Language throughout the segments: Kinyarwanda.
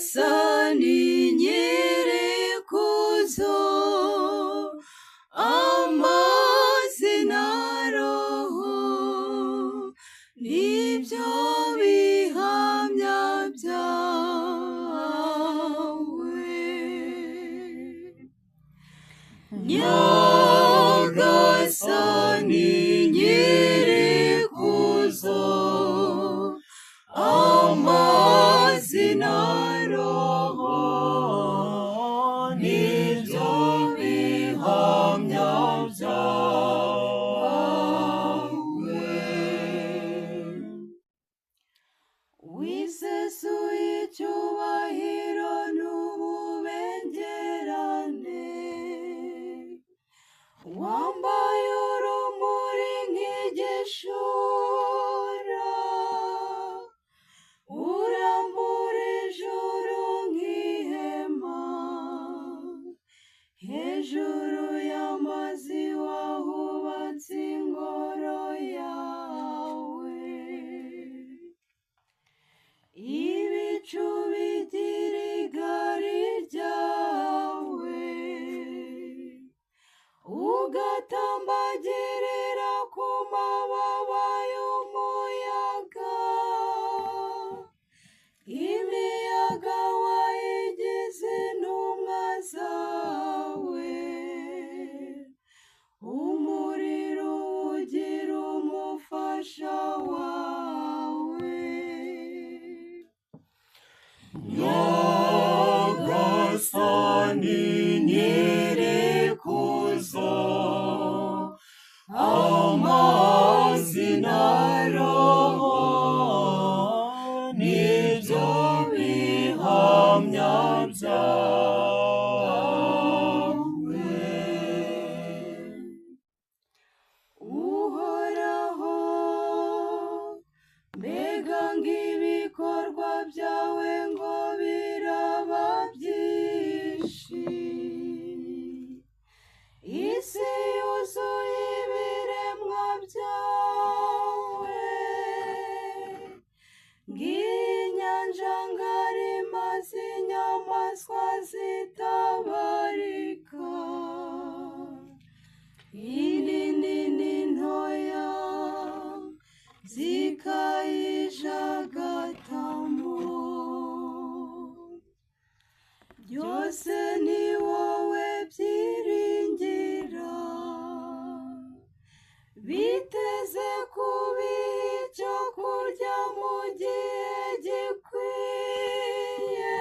Nyagasani nyirikuzo, amazi na roho nibyo bihamya byawe. Nyagasani nyirikuzo, amazi na roho nibyo bihamya byawe. Wisesuye icyubahiro n'ububengerane, wambaye urumuri nk'igishura, urambura ijuru nk'ihema, hejuru y'amazi wahubatse ingoro yawe. Ibicu bigira igari ryawe, ugatambagirira ku mababa y'umuyaga. Imiyaga wayigize intumwa zawe, umuriro ugira umufasha wawe. Nyagasani nyirikuzo, amazi na roho nibyo bihamya byawe. Uhoraho, mbega ng'ibikorwa byawe ngo biraba byinshi, isi yuzuye ibiremwa byawe. Ng'inyanja ngari maze inyamaswa zitabarika, inini n'intoya zikayijagatamo. Byose ni wowe byiringira, biteze kubiha icyo kurya mu gihe gikwiye.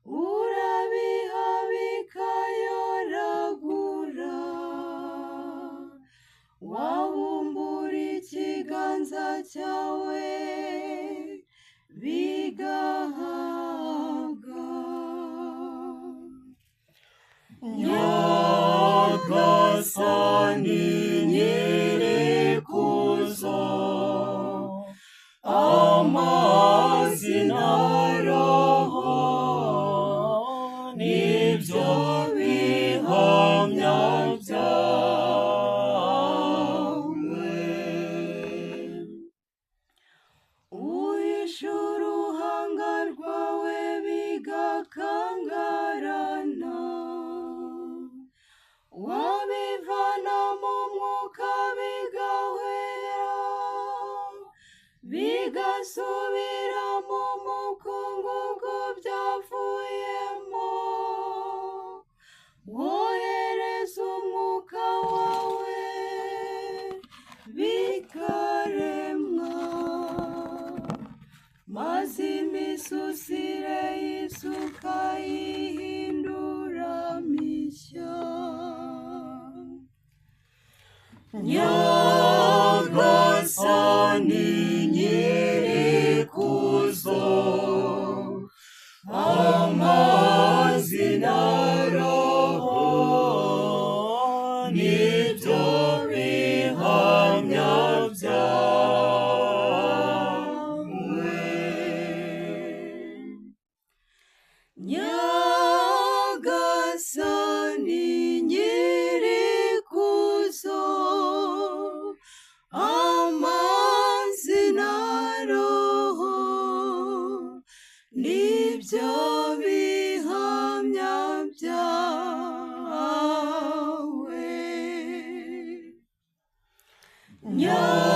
Urabiha bikayoragura, wabumbura ikiganza cyawe bigahaga. Nyagasani nyirikuzo, amazi na roho nibyo bihamya byawe. Uhisha uruhanga rwawe bigakangarana, wabivana mu mwuka bigahwera, bigasubira mu mukungugu byavuyemo. Wohereza umwuka wawe bikaremwa, maze imisusire y'isuka yihindura mishya. Nyagasani nyirikuzo, amazi na roho nibyo bihamya byawe. Nyagasani nyirikuzo, amazi na Nyamara